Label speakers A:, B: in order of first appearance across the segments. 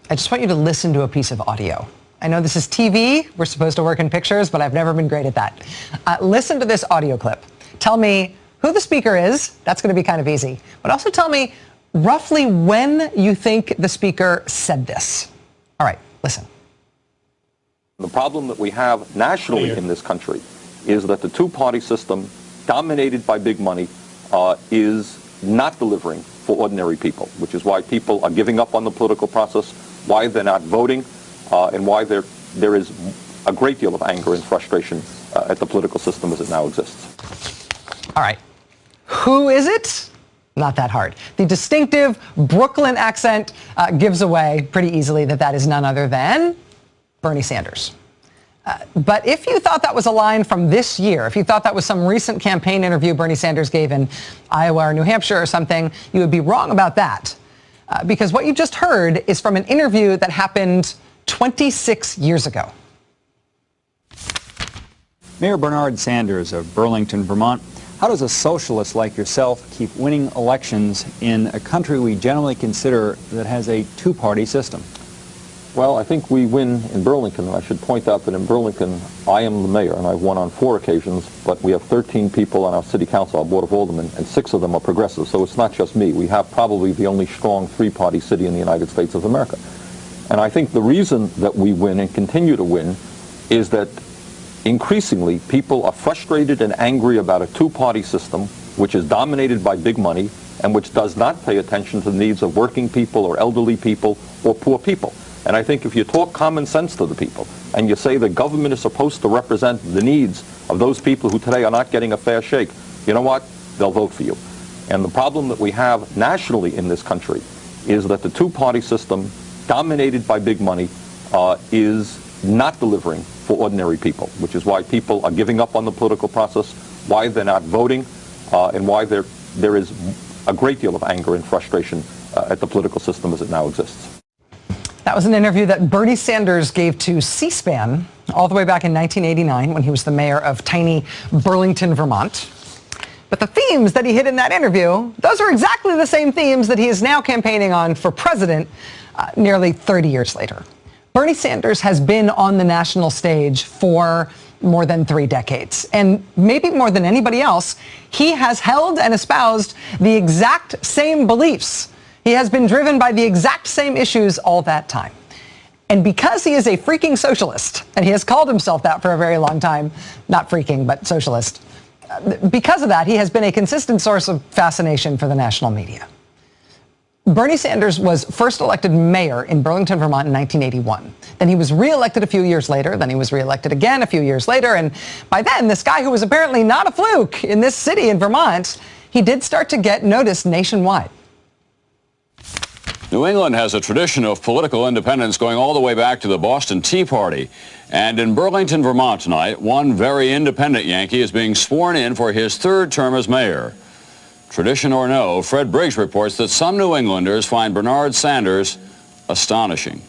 A: I just want you to listen to a piece of audio. I know this is TV. We're supposed to work in pictures, but I've never been great at that. Listen to this audio clip. Tell me who the speaker is. That's going to be kind of easy. But also tell me roughly when you think the speaker said this. All right, listen.
B: The problem that we have nationally in this country is that the two-party system, dominated by big money, is not delivering for ordinary people, which is why people are giving up on the political process, why they're not voting, and why there is a great deal of anger and frustration at the political system as it now exists.
A: All right. Who is it? Not that hard. The distinctive Brooklyn accent gives away pretty easily that that is none other than Bernie Sanders. But if you thought that was a line from this year, if you thought that was some recent campaign interview Bernie Sanders gave in Iowa or New Hampshire or something, you would be wrong about that. Because what you just heard is from an interview that happened 26 years ago.
C: Mayor Bernard Sanders of Burlington, Vermont. How does a socialist like yourself keep winning elections in a country we generally consider that has a two-party system?
B: Well, I think we win in Burlington. I should point out that in Burlington, I am the mayor, and I've won on 4 occasions, but we have 13 people on our city council, our board of aldermen, and 6 of them are progressive, so it's not just me. We have probably the only strong 3-party city in the United States of America. And I think the reason that we win and continue to win is that increasingly people are frustrated and angry about a 2-party system which is dominated by big money and which does not pay attention to the needs of working people or elderly people or poor people. And I think if you talk common sense to the people and you say the government is supposed to represent the needs of those people who today are not getting a fair shake, you know what? They'll vote for you. And the problem that we have nationally in this country is that the 2-party system, dominated by big money, is not delivering for ordinary people, which is why people are giving up on the political process, why they're not voting, and why there is a great deal of anger and frustration at the political system as it now exists.
A: That was an interview that Bernie Sanders gave to C-SPAN all the way back in 1989 when he was the mayor of tiny Burlington, Vermont. But the themes that he hit in that interview, those are exactly the same themes that he is now campaigning on for president nearly 30 years later. Bernie Sanders has been on the national stage for more than 3 decades. And maybe more than anybody else, he has held and espoused the exact same beliefs. He has been driven by the exact same issues all that time. And because he is a freaking socialist, and he has called himself that for a very long time, not freaking, but socialist, because of that, he has been a consistent source of fascination for the national media. Bernie Sanders was first elected mayor in Burlington, Vermont in 1981. Then he was reelected a few years later. Then he was reelected again a few years later. And by then, this guy who was apparently not a fluke in this city in Vermont, he did start to get noticed nationwide.
D: New England has a tradition of political independence going all the way back to the Boston Tea Party. And in Burlington, Vermont tonight, one very independent Yankee is being sworn in for his 3rd term as mayor. Tradition or no, Fred Briggs reports that some New Englanders find Bernard Sanders astonishing.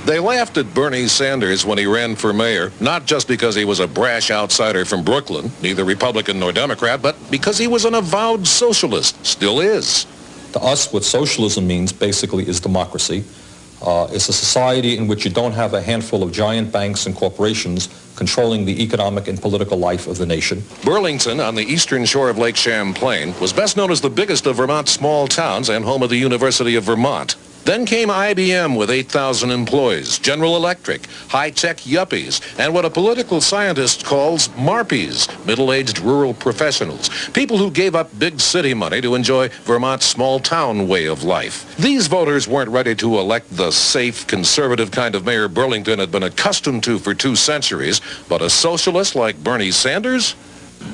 E: They laughed at Bernie Sanders when he ran for mayor, not just because he was a brash outsider from Brooklyn, neither Republican nor Democrat, but because he was an avowed socialist, still is.
F: To us, what socialism means basically is democracy. It's a society in which you don't have a handful of giant banks and corporations controlling the economic and political life of the nation.
E: Burlington, on the eastern shore of Lake Champlain, was best known as the biggest of Vermont's small towns and home of the University of Vermont. Then came IBM with 8,000 employees, General Electric, high-tech yuppies, and what a political scientist calls MARPies, middle-aged rural professionals, people who gave up big city money to enjoy Vermont's small-town way of life. These voters weren't ready to elect the safe, conservative kind of mayor Burlington had been accustomed to for 2 centuries, but a socialist like Bernie Sanders?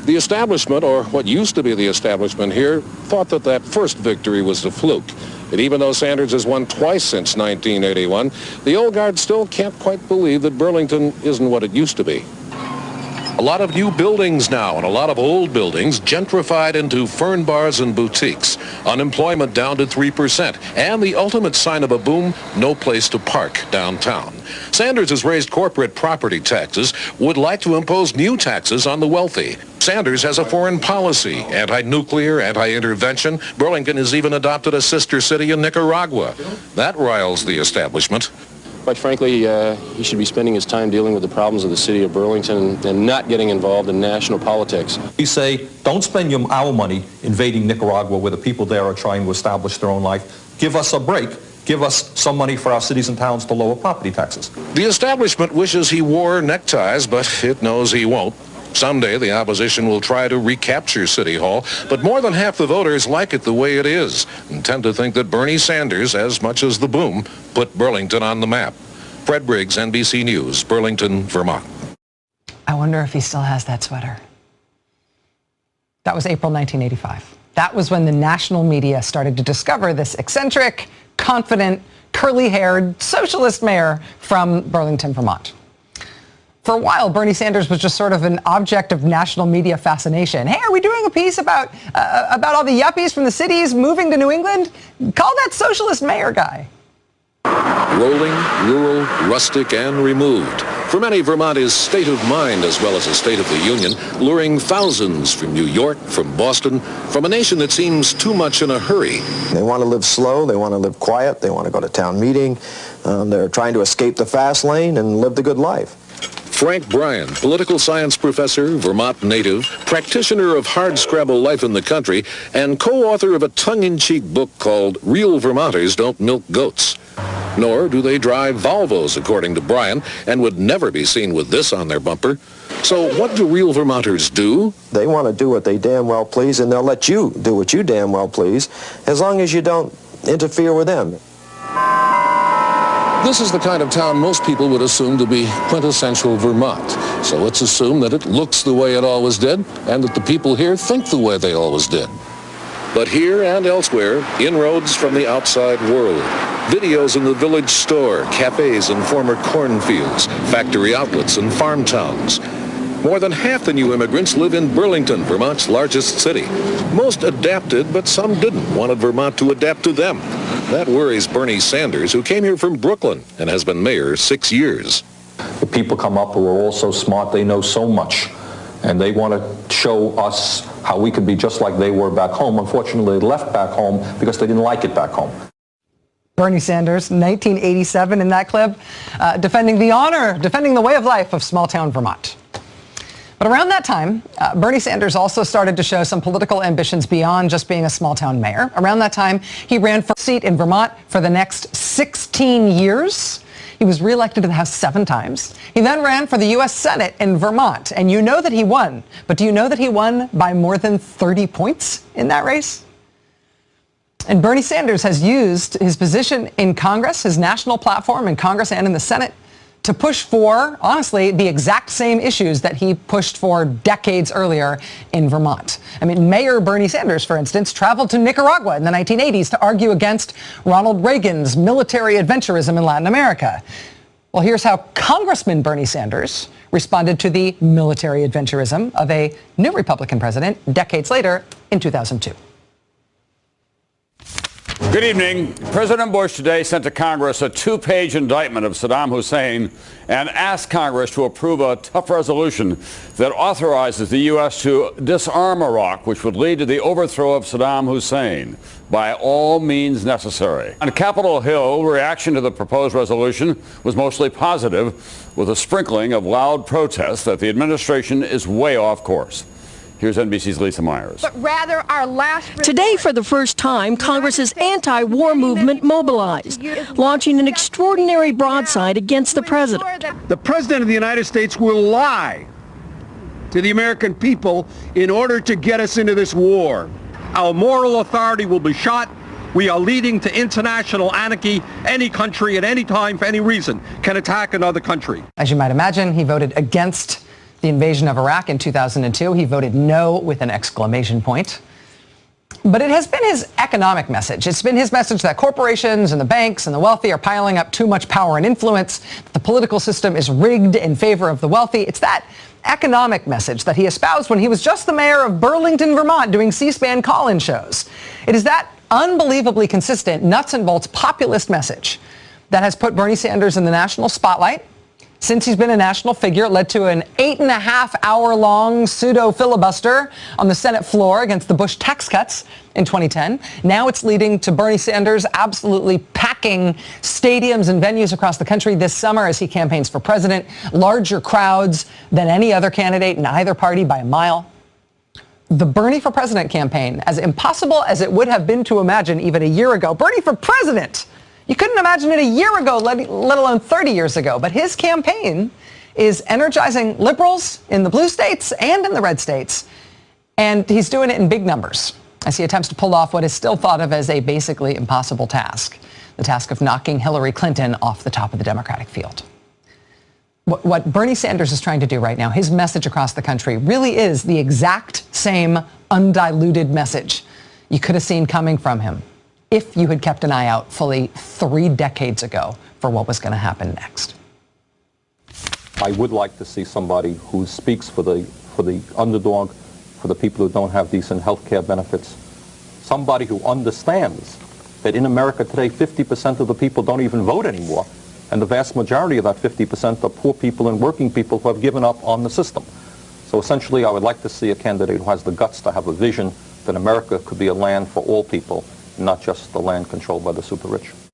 E: The establishment, or what used to be the establishment here, thought that that first victory was a fluke. And even though Sanders has won twice since 1981, the old guard still can't quite believe that Burlington isn't what it used to be. A lot of new buildings now and a lot of old buildings gentrified into fern bars and boutiques. Unemployment down to 3%. And the ultimate sign of a boom, no place to park downtown. Sanders has raised corporate property taxes, would like to impose new taxes on the wealthy. Sanders has a foreign policy, anti-nuclear, anti-intervention. Burlington has even adopted a sister city in Nicaragua. That riles the establishment.
G: Quite frankly, he should be spending his time dealing with the problems of the city of Burlington and not getting involved in national politics.
F: We say, don't spend our money invading Nicaragua where the people there are trying to establish their own life. Give us a break. Give us some money for our cities and towns to lower property taxes.
E: The establishment wishes he wore neckties, but it knows he won't. Someday the opposition will try to recapture City Hall, but more than half the voters like it the way it is and tend to think that Bernie Sanders, as much as the boom, put Burlington on the map. Fred Briggs, NBC News, Burlington, Vermont.
A: I wonder if he still has that sweater. That was April 1985. That was when the national media started to discover this eccentric, confident, curly-haired socialist mayor from Burlington, Vermont. For a while, Bernie Sanders was just sort of an object of national media fascination. Hey, are we doing a piece about all the yuppies from the cities moving to New England? Call that socialist mayor guy.
E: Rolling, rural, rustic, and removed. For many, Vermont is state of mind as well as a state of the union, luring thousands from New York, from Boston, from a nation that seems too much in a hurry.
H: They want to live slow, they want to live quiet, they want to go to town meeting. They're trying to escape the fast lane and live the good life.
E: Frank Bryan, political science professor, Vermont native, practitioner of hardscrabble life in the country, and co-author of a tongue-in-cheek book called Real Vermonters Don't Milk Goats. Nor do they drive Volvos, according to Bryan, and would never be seen with this on their bumper. So what do real Vermonters do?
H: They want to do what they damn well please, and they'll let you do what you damn well please, as long as you don't interfere with them.
E: This is the kind of town most people would assume to be quintessential Vermont. So let's assume that it looks the way it always did, and that the people here think the way they always did. But here and elsewhere, inroads from the outside world. Videos in the village store, cafes and former cornfields, factory outlets and farm towns. More than half the new immigrants live in Burlington, Vermont's largest city. Most adapted, but some didn't, wanted Vermont to adapt to them. That worries Bernie Sanders, who came here from Brooklyn and has been mayor 6 years.
F: The people come up who are all so smart, they know so much, and they want to show us how we could be just like they were back home. Unfortunately, they left back home because they didn't like it back home.
A: Bernie Sanders, 1987 in that clip, defending the honor, defending the way of life of small-town Vermont. But around that time, Bernie Sanders also started to show some political ambitions beyond just being a small-town mayor. Around that time, he ran for a seat in Vermont for the next 16 years. He was reelected to the House 7 times. He then ran for the U.S. Senate in Vermont. And you know that he won. But do you know that he won by more than 30 points in that race? And Bernie Sanders has used his position in Congress, his national platform in Congress and in the Senate, to push for, honestly, the exact same issues that he pushed for decades earlier in Vermont. I mean, Mayor Bernie Sanders, for instance, traveled to Nicaragua in the 1980s to argue against Ronald Reagan's military adventurism in Latin America. Well, here's how Congressman Bernie Sanders responded to the military adventurism of a new Republican president decades later in 2002.
D: Good evening. President Bush today sent to Congress a 2-page indictment of Saddam Hussein and asked Congress to approve a tough resolution that authorizes the U.S. to disarm Iraq, which would lead to the overthrow of Saddam Hussein by all means necessary. On Capitol Hill, reaction to the proposed resolution was mostly positive, with a sprinkling of loud protests that the administration is way off course. Here's NBC's Lisa Myers.
I: But rather our last Today, for the first time, Congress's anti-war movement mobilized, launching an extraordinary broadside against the president.
J: The president of the United States will lie to the American people in order to get us into this war. Our moral authority will be shot. We are leading to international anarchy. Any country at any time, for any reason, can attack another country.
A: As you might imagine, he voted against the invasion of Iraq in 2002. He voted no with an exclamation point. But it has been his economic message. It's been his message that corporations and the banks and the wealthy are piling up too much power and influence, that the political system is rigged in favor of the wealthy. It's that economic message that he espoused when he was just the mayor of Burlington, Vermont, doing C-SPAN call-in shows. It is that unbelievably consistent, nuts and bolts populist message that has put Bernie Sanders in the national spotlight. Since he's been a national figure, it led to an 8.5-hour-long pseudo-filibuster on the Senate floor against the Bush tax cuts in 2010. Now it's leading to Bernie Sanders absolutely packing stadiums and venues across the country this summer as he campaigns for president. Larger crowds than any other candidate in either party by a mile. The Bernie for President campaign, as impossible as it would have been to imagine even a year ago, Bernie for President! You couldn't imagine it a year ago, let alone 30 years ago. But his campaign is energizing liberals in the blue states and in the red states. And he's doing it in big numbers as he attempts to pull off what is still thought of as a basically impossible task, the task of knocking Hillary Clinton off the top of the Democratic field. What Bernie Sanders is trying to do right now, his message across the country, really is the exact same undiluted message you could have seen coming from him if you had kept an eye out fully 3 decades ago for what was going to happen next.
B: I would like to see somebody who speaks for the underdog, for the people who don't have decent health care benefits, somebody who understands that in America today 50% of the people don't even vote anymore, and the vast majority of that 50% are poor people and working people who have given up on the system. So essentially I would like to see a candidate who has the guts to have a vision that America could be a land for all people, not just the land controlled by the super rich.